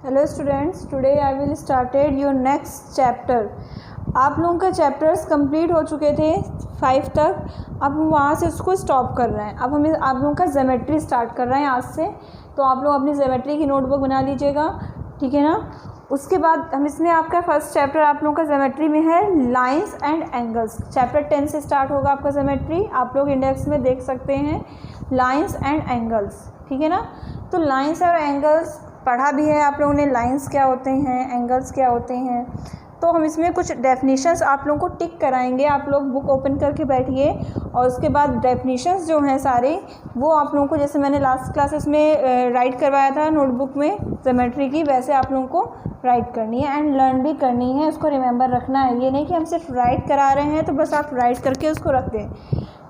Hello students, today I will started your next chapter. आप लोगों का चैप्टर्स कंप्लीट हो चुके थे 5 तक। अब हम वहाँ से उसको स्टॉप कर रहे हैं। अब हमें आप लोगों का ज्योमेट्री स्टार्ट कर रहे हैं आज से। तो आप लोग अपनी ज्योमेट्री की नोटबुक बना लीजिएगा, ठीक है ना। उसके बाद हम इसमें आपका फर्स्ट चैप्टर आप लोगों का ज्योमेट्री में है लाइंस एंड एंगल्स। चैप्टर 10 से स्टार्ट होगा आपका ज्योमेट्री। आप लोग इंडेक्स में देख सकते हैं लाइंस एंड एंगल्स, ठीक है ना। तो लाइंस और एंगल्स पढ़ा भी है आप लोगों ने, लाइंस क्या होते हैं, एंगल्स क्या होते हैं। तो हम इसमें कुछ डेफिनेशंस आप लोगों को टिक कराएंगे। आप लोग बुक ओपन करके बैठिए और उसके बाद डेफिनेशंस जो हैं सारे वो आप लोगों को, जैसे मैंने लास्ट क्लासेस में राइट करवाया था नोटबुक में ज्योमेट्री की, वैसे आप लोगों को राइट करनी है एंड लर्न भी करनी है। उसको रिमेंबर रखना है। ये नहीं कि हम सिर्फ राइट करा रहे हैं तो बस आप राइट करके उसको रख दें,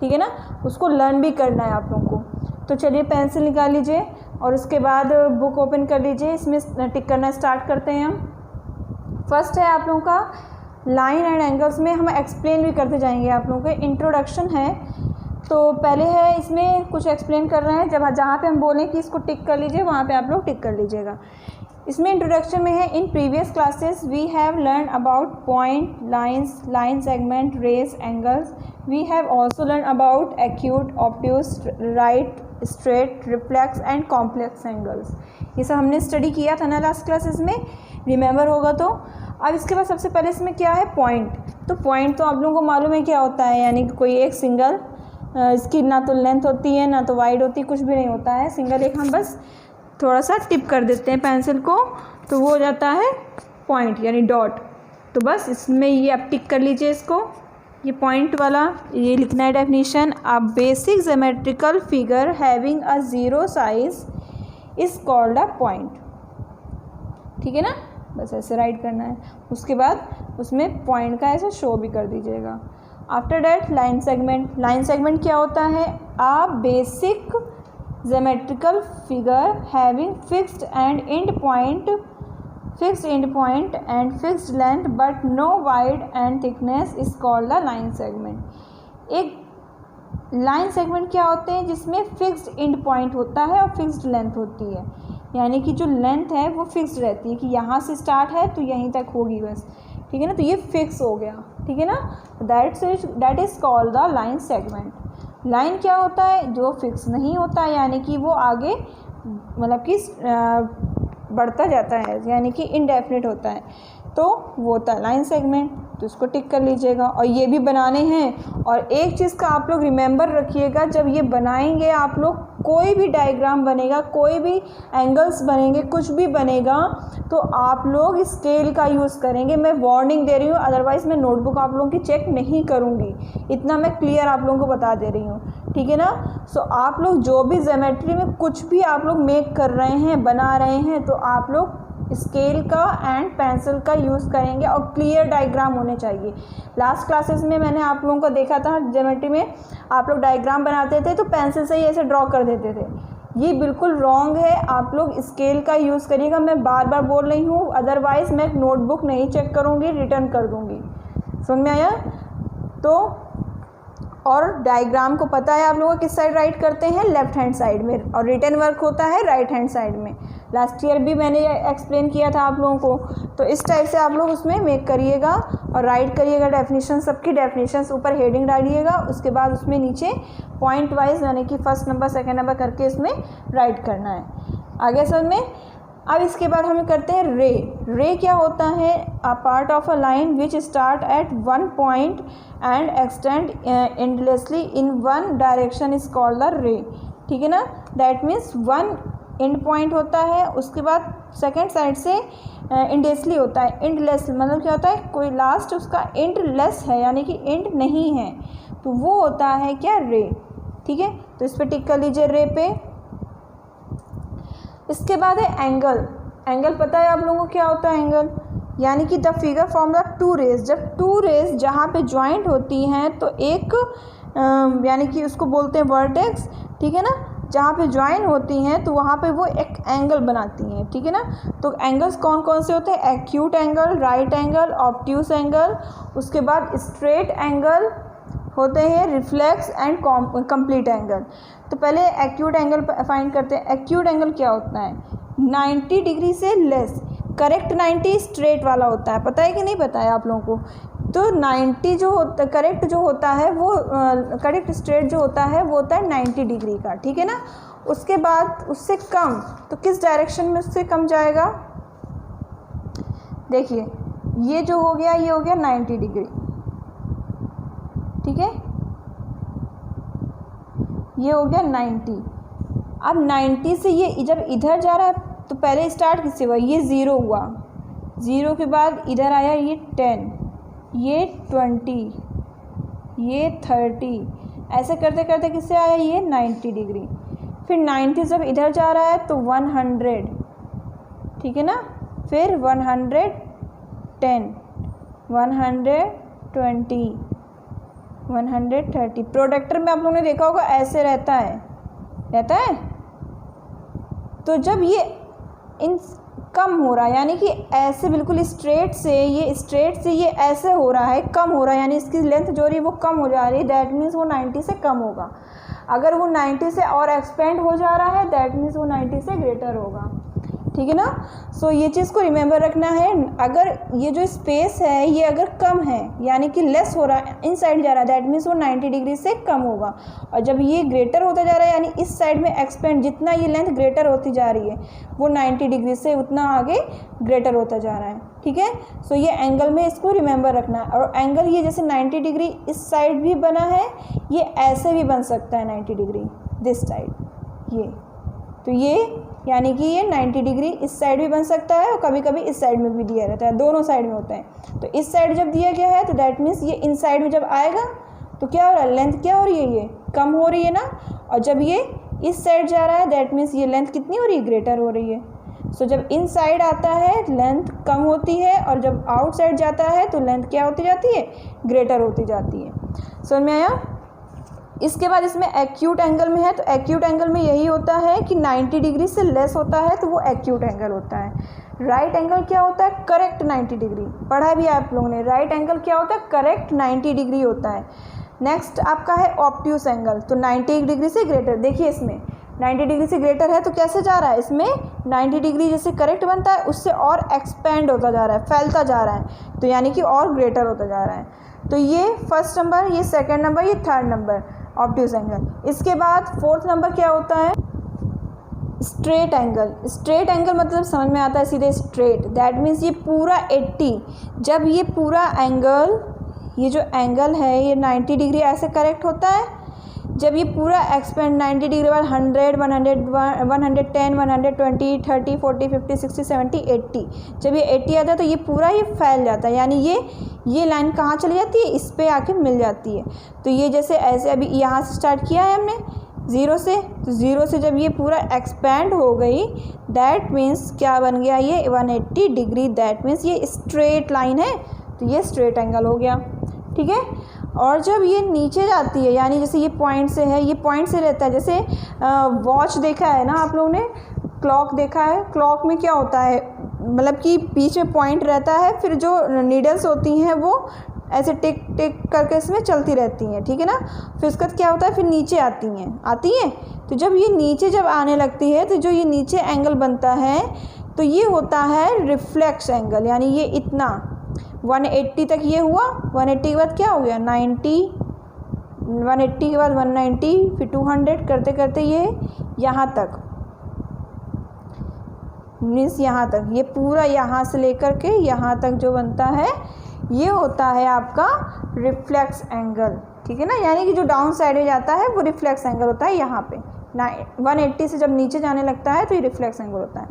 ठीक है ना। उसको लर्न भी करना है आप लोगों को। तो चलिए पेंसिल निकाल लीजिए और उसके बाद बुक ओपन कर लीजिए। इसमें टिक करना स्टार्ट करते हैं हम। फर्स्ट है आप लोगों का लाइन एंड एंगल्स में हम एक्सप्लेन भी करते जाएंगे। आप लोगों के इंट्रोडक्शन है, तो पहले है इसमें कुछ एक्सप्लेन कर रहे हैं। जब जहाँ पे हम बोलें कि इसको टिक कर लीजिए वहाँ पे आप लोग टिक कर लीजिएगा। इसमें इंट्रोडक्शन में है, in previous classes we have learn about point, lines, line segment, rays, angles. We have also learn about acute, obtuse, right, straight, reflex and complex angles. ये सब हमने स्टडी किया था ना लास्ट क्लासेस में, रिमेंबर होगा तो। अब इसके बाद सबसे पहले इसमें क्या है, पॉइंट। तो पॉइंट तो आप लोगों को मालूम है क्या होता है, यानी कि कोई एक सिंगल, इसकी ना तो लेंथ होती है ना तो वाइड होती है, कुछ भी नहीं होता है। सिंगल एक हम बस थोड़ा सा टिप कर देते हैं पेंसिल को तो वो हो जाता है पॉइंट यानी डॉट। तो बस इसमें ये आप टिक कर लीजिए इसको, ये पॉइंट वाला ये लिखना है definition. A basic geometrical figure having a zero size is called a point, ठीक है ना। बस ऐसे राइट करना है। उसके बाद उसमें पॉइंट का ऐसे शो भी कर दीजिएगा। After that line segment. Line segment क्या होता है, a basic geometrical figure having fixed and point and fixed length but no wide and thickness is called the line segment। एक लाइन सेगमेंट क्या होते हैं, जिसमें फिक्स्ड एंड पॉइंट होता है और फिक्स्ड लेंथ होती है, यानी कि जो लेंथ है वो फिक्स्ड रहती है कि यहाँ से स्टार्ट है तो यहीं तक होगी बस, ठीक है ना। तो ये फिक्स हो गया, ठीक है ना। That is called the line segment. Line क्या होता है, जो फिक्स नहीं होता है, यानी कि वो आगे मतलब कि बढ़ता जाता है, यानी कि इनडेफिनिट होता है, तो वो होता है लाइन सेगमेंट। तो इसको टिक कर लीजिएगा और ये भी बनाने हैं। और एक चीज़ का आप लोग रिमेंबर रखिएगा, जब ये बनाएंगे आप लोग, कोई भी डायग्राम बनेगा, कोई भी एंगल्स बनेंगे, कुछ भी बनेगा, तो आप लोग स्केल का यूज़ करेंगे। मैं वार्निंग दे रही हूँ, अदरवाइज़ मैं नोटबुक आप लोगों की चेक नहीं करूँगी। इतना मैं क्लियर आप लोगों को बता दे रही हूँ, ठीक है ना। सो आप लोग जो भी ज्योमेट्री में कुछ भी आप लोग मेक कर रहे हैं, बना रहे हैं, तो आप लोग स्केल का एंड पेंसिल का यूज़ करेंगे और क्लियर डायग्राम होने चाहिए। लास्ट क्लासेस में मैंने आप लोगों को देखा था ज्योमेट्री में आप लोग डायग्राम बनाते थे तो पेंसिल से ही ऐसे ड्रॉ कर देते थे। ये बिल्कुल रॉन्ग है। आप लोग स्केल का यूज़ करिएगा। मैं बार बार बोल रही हूँ, अदरवाइज़ मैं नोटबुक नहीं चेक करूँगी, रिटर्न कर दूँगी। समझ में आया। तो और डायग्राम को पता है आप लोगों को किस साइड राइट करते हैं, लेफ्ट हैंड साइड में, और रिटर्न वर्क होता है राइट हैंड साइड में। लास्ट ईयर भी मैंने एक्सप्लेन किया था आप लोगों को। तो इस टाइप से आप लोग उसमें मेक करिएगा और राइट करिएगा डेफिनेशन, सबकी डेफिनेशंस ऊपर हेडिंग डालिएगा। उसके बाद उसमें नीचे पॉइंट वाइज, यानी कि फर्स्ट नंबर सेकेंड नंबर करके इसमें राइट करना है। आगे समझ में। अब इसके बाद हम करते हैं रे। रे क्या होता है, a part of a line which start at one point and extend endlessly in one direction is called the रे, ठीक है ना। That means one and point होता है, उसके बाद सेकेंड साइड से एंडलेसली होता है। एंडलेस मतलब क्या होता है, कोई लास्ट उसका एंडलेस है, यानी कि एंड नहीं है, तो वो होता है क्या, रे, ठीक है। तो इस पर टिक कर लीजिए रे पे। इसके बाद है एंगल। एंगल पता है आप लोगों को क्या होता है एंगल, यानी कि the figure form the two rays. जब टू रेज जहाँ पे ज्वाइंट होती हैं तो एक यानी कि उसको बोलते हैं वर्टेक्स, ठीक है ना। जहाँ पे ज्वाइन होती हैं तो वहाँ पे वो एक एंगल बनाती हैं, ठीक है ना। तो एंगल्स कौन कौन से होते हैं, acute angle, right angle, obtuse angle, उसके बाद स्ट्रेट एंगल होते हैं, रिफ्लेक्स एंड कंप्लीट एंगल। तो पहले एक्यूट एंगल फाइंड करते हैं। एक्यूट एंगल क्या होता है, 90 डिग्री से लेस, करेक्ट 90 स्ट्रेट वाला होता है, पता है कि नहीं पता है आप लोगों को? तो 90 जो होता करेक्ट जो होता है वो करेक्ट स्ट्रेट जो होता है वो होता है 90 डिग्री का, ठीक है ना। उसके बाद उससे कम, तो किस डायरेक्शन में उससे कम जाएगा? देखिए ये जो हो गया ये हो गया 90 डिग्री, ठीक है, ये हो गया 90। अब 90 से ये जब इधर जा रहा है तो पहले स्टार्ट किससे हुआ? ये 0 हुआ, 0 के बाद इधर आया ये 10, ये 20, ये 30, ऐसे करते करते किससे आया? ये 90 डिग्री। फिर 90 जब इधर जा रहा है तो 100, ठीक है ना, फिर 110, 120, 130। प्रोडक्टर में आप लोगों ने देखा होगा ऐसे रहता है तो जब ये इन कम हो रहा है, यानी कि ऐसे बिल्कुल स्ट्रेट से ये ऐसे हो रहा है, कम हो रहा है, यानी इसकी लेंथ जो रही है वो कम हो जा रही है, दैट मीन्स वो 90 से कम होगा। अगर वो 90 से और एक्सपेंड हो जा रहा है दैट मीन्स वो 90 से ग्रेटर होगा, ठीक है ना। सो ये चीज़ को रिमेंबर रखना है। अगर ये जो स्पेस है ये अगर कम है यानी कि लेस हो रहा है, इन साइड जा रहा है, दैट मीन्स वो 90 डिग्री से कम होगा। और जब ये ग्रेटर होता जा रहा है यानी इस साइड में एक्सपेंड, जितना ये लेंथ ग्रेटर होती जा रही है वो 90 डिग्री से उतना आगे ग्रेटर होता जा रहा है, ठीक है। सो ये एंगल में इसको रिमेंबर रखना है। और एंगल ये जैसे 90 डिग्री इस साइड भी बना है, ये ऐसे भी बन सकता है 90 डिग्री दिस साइड, ये तो ये यानी कि ये 90 डिग्री इस साइड भी बन सकता है और कभी कभी इस साइड में भी दिया रहता है, दोनों साइड में होता है। तो इस साइड जब दिया गया है तो दैट मीन्स ये इन साइड में जब आएगा तो क्या हो रहा है? लेंथ क्या हो रही है? ये कम हो रही है ना। और जब ये इस साइड जा रहा है दैट मीन्स ये लेंथ कितनी हो रही है? ग्रेटर हो रही है। सो जब इन साइड आता है लेंथ कम होती है और जब आउट साइड जाता है तो लेंथ क्या होती जाती है? ग्रेटर होती जाती है। समझ में आया? इसके बाद इसमें एक्यूट एंगल में है, तो एक्यूट एंगल में यही होता है कि 90 डिग्री से लेस होता है तो वो एक्यूट एंगल होता है। राइट एंगल क्या होता है? करेक्ट 90 डिग्री, पढ़ा भी आप लोगों ने। राइट एंगल क्या होता है? करेक्ट 90 डिग्री होता है। नेक्स्ट आपका है ऑब्ट्यूस एंगल, तो 90 डिग्री से ग्रेटर। देखिए इसमें 90 डिग्री से ग्रेटर है तो कैसे जा रहा है? इसमें 90 डिग्री जैसे करेक्ट बनता है उससे और एक्सपेंड होता जा रहा है, फैलता जा रहा है, तो यानी कि और ग्रेटर होता जा रहा है। तो ये फर्स्ट नंबर, ये सेकंड नंबर, ये थर्ड नंबर ऑब्ट्यूस एंगल। इसके बाद फोर्थ नंबर क्या होता है? Straight angle. स्ट्रेट एंगल मतलब समझ में आता है सीधे स्ट्रेट, दैट मीन्स ये पूरा 80, जब ये पूरा एंगल, ये जो एंगल है ये 90 डिग्री ऐसे करेक्ट होता है, जब ये पूरा एक्सपेंड 90 डिग्री बाद 100, 110, 120, 30, 40, 50, 60, 70, 80, जब ये 80 आता है तो ये पूरा ये फैल जाता है, यानी ये लाइन कहाँ चली जाती है? इस पे आके मिल जाती है। तो ये जैसे ऐसे अभी यहाँ से स्टार्ट किया है हमने 0 से, तो 0 से जब ये पूरा एक्सपेंड हो गई दैट मीन्स क्या बन गया? ये 180 डिग्री, दैट मीन्स ये स्ट्रेट लाइन है, तो ये स्ट्रेट एंगल हो गया, ठीक है। और जब ये नीचे जाती है यानी जैसे ये पॉइंट से है, ये पॉइंट से रहता है, जैसे वॉच देखा है ना आप लोगों ने, क्लॉक देखा है, क्लॉक में क्या होता है? मतलब कि बीच में पॉइंट रहता है, फिर जो नीडल्स होती हैं वो ऐसे टिक टिक करके इसमें चलती रहती हैं, ठीक है ना। फिर उसके बाद क्या होता है? फिर नीचे आती हैं। तो जब ये नीचे जब आने लगती है तो जो ये नीचे एंगल बनता है तो ये होता है रिफ्लेक्स एंगल, यानी ये इतना 180 तक ये हुआ, 180 के बाद क्या हो गया? 90, 180 के बाद 190, फिर 200 करते करते ये यहाँ तक मीन्स यहाँ तक, ये पूरा यहाँ से लेकर के यहाँ तक जो बनता है ये होता है आपका रिफ्लेक्स एंगल, ठीक है ना। यानी कि जो डाउन साइड में जाता है वो रिफ्लेक्स एंगल होता है यहाँ पे। 180 से जब नीचे जाने लगता है तो ये रिफ्लेक्स एंगल होता है।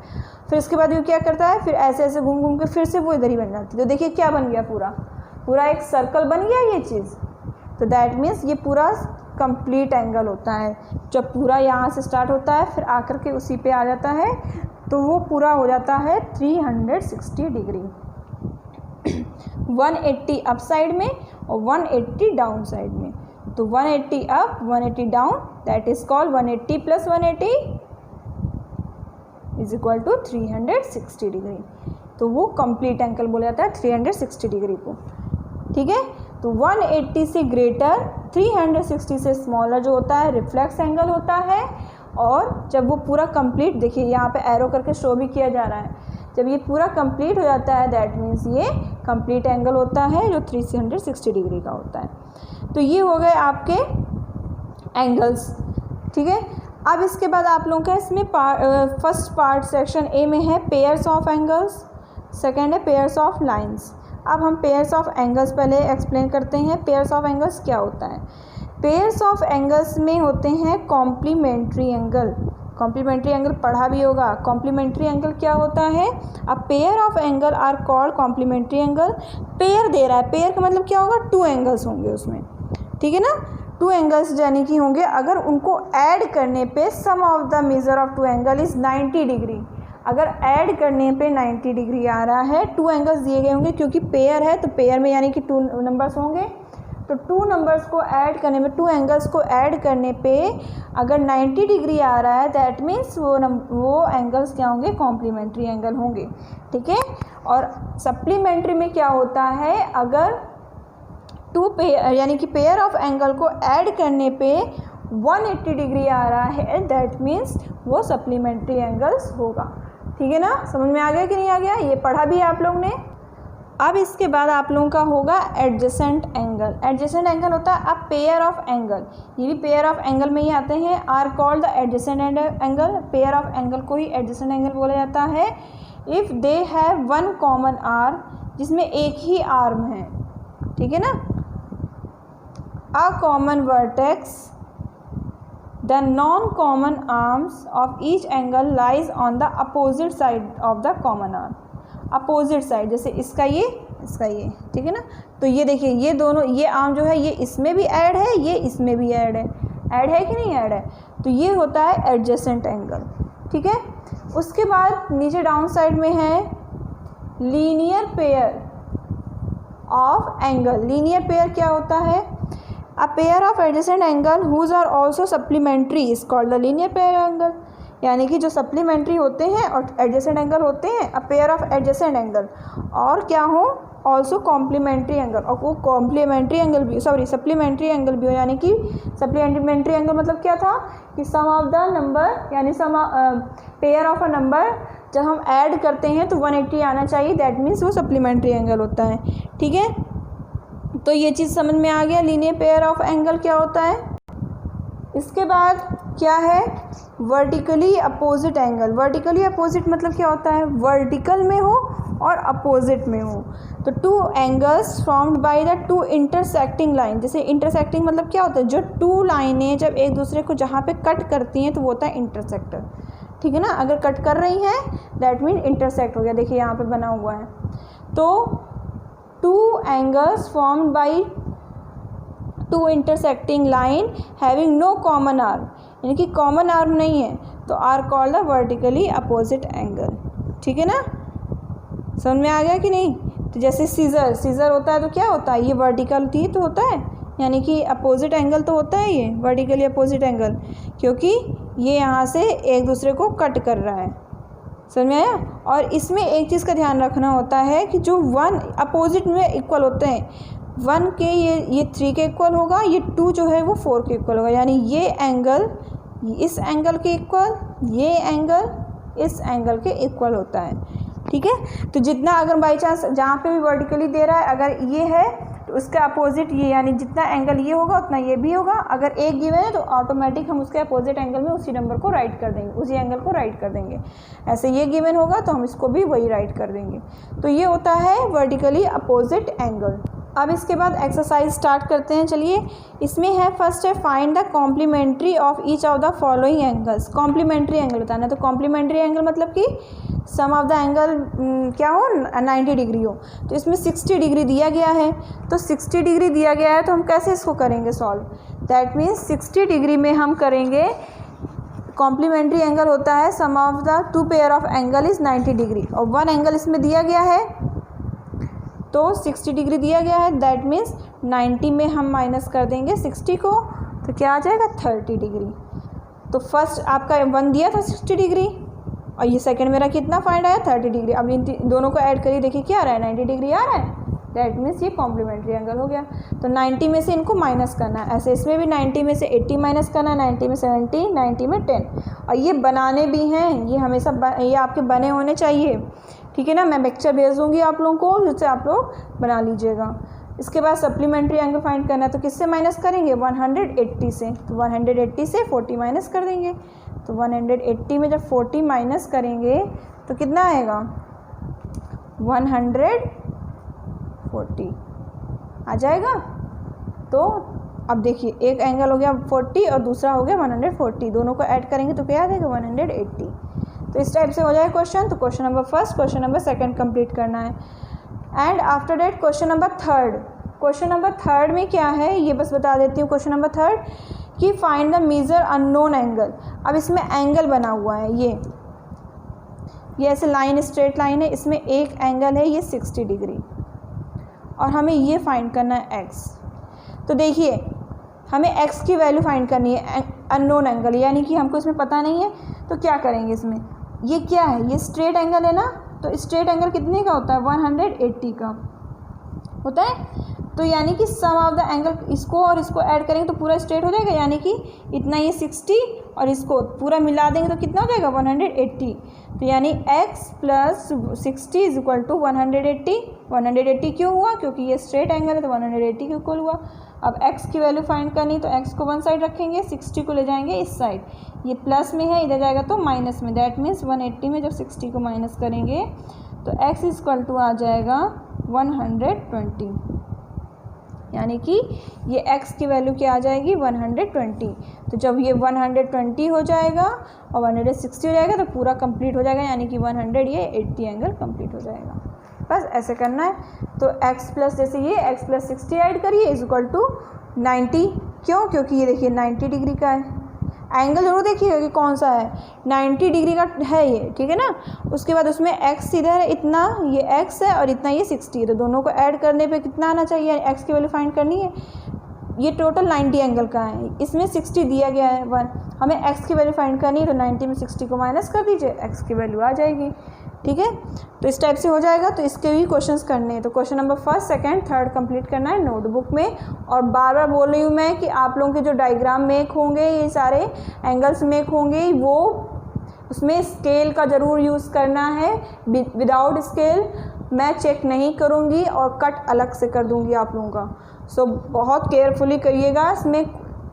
फिर उसके बाद ये क्या करता है? फिर ऐसे ऐसे घूम घूम के फिर से वो इधर ही बन जाती है। तो देखिए क्या बन गया? पूरा एक सर्कल बन गया ये चीज़। तो दैट मीन्स ये पूरा कंप्लीट एंगल होता है। जब पूरा यहाँ से स्टार्ट होता है फिर आकर के उसी पे आ जाता है तो वो पूरा हो जाता है 360 डिग्री। 180 अप साइड में और 180 डाउन साइड में। तो 180 up 180 down, that is called 180 plus 180 is equal to 360 degree. तो वो कंप्लीट एंगल बोला जाता है 360 डिग्री को, ठीक है। तो 180 से ग्रेटर, 360 से स्मॉलर जो होता है रिफ्लेक्स एंगल होता है। और जब वो पूरा कंप्लीट, देखिए यहाँ पे एरो करके शो भी किया जा रहा है, जब ये पूरा कंप्लीट हो जाता है दैट मीन्स ये कंप्लीट एंगल होता है जो 360 डिग्री का होता है। तो ये हो गए आपके एंगल्स, ठीक है। अब इसके बाद आप लोगों का इसमें फर्स्ट पार्ट सेक्शन ए में है पेयर्स ऑफ एंगल्स, सेकेंड है पेयर्स ऑफ लाइंस। अब हम पेयर्स ऑफ एंगल्स पहले एक्सप्लेन करते हैं। पेयर्स ऑफ एंगल्स क्या होता है? पेयर्स ऑफ एंगल्स में होते हैं कॉम्प्लीमेंट्री एंगल। कॉम्प्लीमेंट्री एंगल पढ़ा भी होगा। कॉम्प्लीमेंट्री एंगल क्या होता है? A pair of angle are called complementary angle. Pair दे रहा है, पेयर का मतलब क्या होगा? 2 एंगल्स होंगे उसमें, ठीक है ना। 2 एंगल्स यानी कि होंगे, अगर उनको ऐड करने पे sum of the major of 2 angle is 90 degree. अगर ऐड करने पे 90 डिग्री आ रहा है, 2 एंगल्स दिए गए होंगे क्योंकि पेयर है, तो पेयर में यानी कि 2 नंबर्स होंगे, तो 2 नंबर्स को ऐड करने में, 2 एंगल्स को ऐड करने पे अगर 90 डिग्री आ रहा है दैट मीन्स वो एंगल्स क्या होंगे? कॉम्प्लीमेंट्री एंगल होंगे, ठीक है। और सप्लीमेंट्री में क्या होता है? अगर 2 पेयर यानी कि पेयर ऑफ एंगल को ऐड करने पे 180 डिग्री आ रहा है दैट मीन्स वो सप्लीमेंट्री एंगल्स होगा, ठीक है ना। समझ में आ गया कि नहीं आ गया? ये पढ़ा भी आप लोग ने। अब इसके बाद आप लोगों का होगा एडजेसेंट एंगल। एडजेसेंट एंगल होता है अ पेयर ऑफ एंगल, ये भी पेयर ऑफ एंगल में ही आते हैं। Are called the adjacent angle. Pair of angle को ही एडजेसेंट एंगल बोला जाता है। If they have 1 common arm, जिसमें एक ही आर्म है, ठीक है ना। A common vertex, the non-common arms of each angle lies on the opposite side of the common arm। Opposite side, जैसे इसका ये, ठीक है ना। तो ये देखिए, ये दोनों, ये आर्म जो है ये इसमें भी ऐड है, ये इसमें भी ऐड है कि नहीं ऐड है, तो ये होता है एडजेसेंट एंगल, ठीक है। उसके बाद नीचे डाउन साइड में है linear pair of angle. Linear pair क्या होता है? A pair of adjacent angle whose are also supplementary is called the linear pair angle। यानी कि जो सप्लीमेंट्री होते हैं और एडजेसेंट एंगल होते हैं, अ पेयर ऑफ एडजेसेंट एंगल, और क्या हो? ऑल्सो कॉम्प्लीमेंट्री एंगल, और वो कॉम्प्लीमेंट्री एंगल भी, सप्लीमेंट्री एंगल भी हो। यानी कि सप्लीमेंट्री एंगल मतलब क्या था कि सम ऑफ द नंबर, यानी सम पेयर ऑफ अ नंबर जब हम ऐड करते हैं तो 180 आना चाहिए, दैट मीन्स वो सप्लीमेंट्री एंगल होता है, ठीक है। तो ये चीज़ समझ में आ गया लीनियर पेयर ऑफ एंगल क्या होता है। इसके बाद क्या है? Vertically opposite angle. Vertically opposite मतलब क्या होता है? वर्टिकल में हो और अपोजिट में हो। तो 2 angles formed by the 2 intersecting line. जैसे इंटरसेक्टिंग मतलब क्या होता है? जो 2 लाइनें जब एक दूसरे को जहाँ पे कट करती हैं तो वो होता है इंटरसेक्टर, ठीक है ना। अगर कट कर रही हैं दैट मीन इंटरसेक्ट हो गया। देखिए यहाँ पे बना हुआ है। तो 2 angles formed by 2 intersecting line having no common arm, यानी कि कॉमन आर्म नहीं है, तो are called the vertically opposite angle, ठीक है ना। समझ में आ गया कि नहीं? तो जैसे सीज़र होता है तो क्या होता है? ये वर्टिकल ही तो होता है, यानी कि अपोजिट एंगल तो होता है ये वर्टिकली अपोजिट एंगल, क्योंकि ये यहाँ से एक दूसरे को कट कर रहा है। समझ में आया? और इसमें एक चीज़ का ध्यान रखना होता है कि जो 1 अपोजिट में इक्वल होते हैं, 1 के ये 3 के इक्वल होगा, ये 2 जो है वो 4 के इक्वल होगा। यानी ये एंगल इस एंगल के इक्वल, ये एंगल इस एंगल के इक्वल होता है, ठीक है। तो जितना अगर बाई चांस जहाँ पे भी वर्टिकली दे रहा है अगर ये है तो उसका अपोजिट ये, यानी जितना एंगल ये होगा उतना ये भी होगा। अगर एक गिवन है तो ऑटोमेटिक हम उसके अपोजिट एंगल में उसी नंबर को राइट कर देंगे, उसी एंगल को राइट कर देंगे। ऐसे ये गिवन होगा तो हम इसको भी वही राइट कर देंगे। तो ये होता है वर्टिकली अपोजिट एंगल। अब इसके बाद एक्सरसाइज स्टार्ट करते हैं। चलिए, इसमें है फर्स्ट है find the complementary of each of the following angles. Complementary angle बताना। तो कॉम्प्लीमेंट्री एंगल मतलब कि सम ऑफ द एंगल क्या हो? 90 डिग्री हो। तो इसमें 60 डिग्री दिया गया है, तो 60 डिग्री दिया गया है तो हम कैसे इसको करेंगे सॉल्व? दैट मीन्स 60 डिग्री में हम करेंगे, कॉम्प्लीमेंट्री एंगल होता है sum of the 2 pair of angle is 90 degree, और 1 एंगल इसमें दिया गया है तो 60 डिग्री दिया गया है, दैट मीन्स 90 में हम माइनस कर देंगे 60 को, तो क्या आ जाएगा? 30 डिग्री। तो फर्स्ट आपका 1 दिया था 60 डिग्री, और ये सेकंड मेरा कितना फाइंड आया? 30 डिग्री। अब इन दोनों को ऐड करिए, देखिए क्या आ रहा है? 90 डिग्री आ रहा है, दैट मीन्स ये कॉम्प्लीमेंट्री एंगल हो गया। तो 90 में से इनको माइनस करना है, ऐसे इसमें भी 90 में से 80 माइनस करना है, 90 में 70, 90 में 10। और ये बनाने भी हैं, ये हमेशा ये आपके बने होने चाहिए, ठीक है ना। मैं पिक्चर भेज दूँगी आप लोगों को, जिससे आप लोग बना लीजिएगा। इसके बाद सप्लीमेंट्री एंगल फाइंड करना है, तो किससे माइनस करेंगे? 180 से। तो 180 से 40 माइनस कर देंगे। तो 180 में जब 40 माइनस करेंगे तो कितना आएगा? 140 आ जाएगा। तो अब देखिए, एक एंगल हो गया 40 और दूसरा हो गया 140, दोनों को ऐड करेंगे तो क्या आ जाएगा? 180। तो इस टाइप से हो जाएगा क्वेश्चन। तो question number first, question number second complete करना है। And after that question number third. Question number third में क्या है ये बस बता देती हूँ। क्वेश्चन नंबर थर्ड कि find the major unknown angle. अब इसमें एंगल बना हुआ है, ये ऐसे लाइन, स्ट्रेट लाइन है, इसमें एक एंगल है ये 60 डिग्री और हमें ये फाइंड करना है एक्स। तो देखिए, हमें एक्स की वैल्यू फाइंड करनी है अननोन एंगल, यानी कि हमको इसमें पता नहीं है। तो क्या करेंगे इसमें? ये क्या है? ये स्ट्रेट एंगल है ना। तो स्ट्रेट एंगल कितने का होता है? 180 का होता है। तो यानी कि सम ऑफ द एंगल, इसको और इसको ऐड करेंगे तो पूरा स्ट्रेट हो जाएगा, यानी कि इतना ये 60 और इसको पूरा मिला देंगे तो कितना हो जाएगा? 180। तो यानी x plus 60 is equal to 180। 180 क्यों हुआ? क्योंकि ये स्ट्रेट एंगल है तो 180 के इक्वल हुआ। अब x की वैल्यू फाइंड करनी, तो x को वन साइड रखेंगे, 60 को ले जाएंगे इस साइड, ये प्लस में है, इधर जाएगा तो माइनस में। दैट मीन्स 180 में जब 60 को माइनस करेंगे तो x इज इक्वल टू आ जाएगा 120, यानी कि ये x की वैल्यू क्या आ जाएगी? 120। तो जब ये 120 हो जाएगा और 160 हो जाएगा तो पूरा कंप्लीट हो जाएगा, यानी कि 180 एंगल कंप्लीट हो जाएगा। बस ऐसे करना है। तो x प्लस, जैसे ये x प्लस 60 ऐड करिए इज इक्वल टू 90। क्यों? क्योंकि ये देखिए 90 डिग्री का है। एंगल जरूर देखिएगा कि कौन सा है, 90 डिग्री का है ये, ठीक है ना। उसके बाद उसमें x इधर है, इतना ये x है और इतना ये 60 है, तो दोनों को ऐड करने पे कितना आना चाहिए? x की वैल्यू फाइंड करनी है। ये टोटल 90 एंगल का है, इसमें 60 दिया गया है 1, हमें x की वैल्यू फाइंड करनी है। तो 90 में 60 को माइनस कर दीजिए, x की वैल्यू आ जाएगी, ठीक है। तो इस टाइप से हो जाएगा। तो इसके भी क्वेश्चंस करने हैं। तो question number first, second, third complete करना है नोटबुक में। और बार बार बोल रही हूँ मैं कि आप लोगों के जो डायग्राम मेक होंगे, ये सारे एंगल्स मेक होंगे, वो उसमें स्केल का ज़रूर यूज़ करना है। विदाउट स्केल मैं चेक नहीं करूँगी और कट अलग से कर दूँगी आप लोगों का। सो बहुत केयरफुली करिएगा, इसमें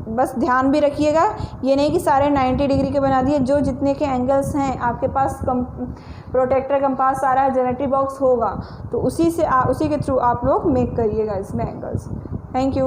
बस ध्यान भी रखिएगा। ये नहीं कि सारे 90 डिग्री के बना दिए, जो जितने के एंगल्स हैं आपके पास प्रोटेक्टर कंपास सारा ज्योमेट्री बॉक्स होगा, तो उसी के थ्रू आप लोग मेक करिएगा इसमें एंगल्स। Thank you.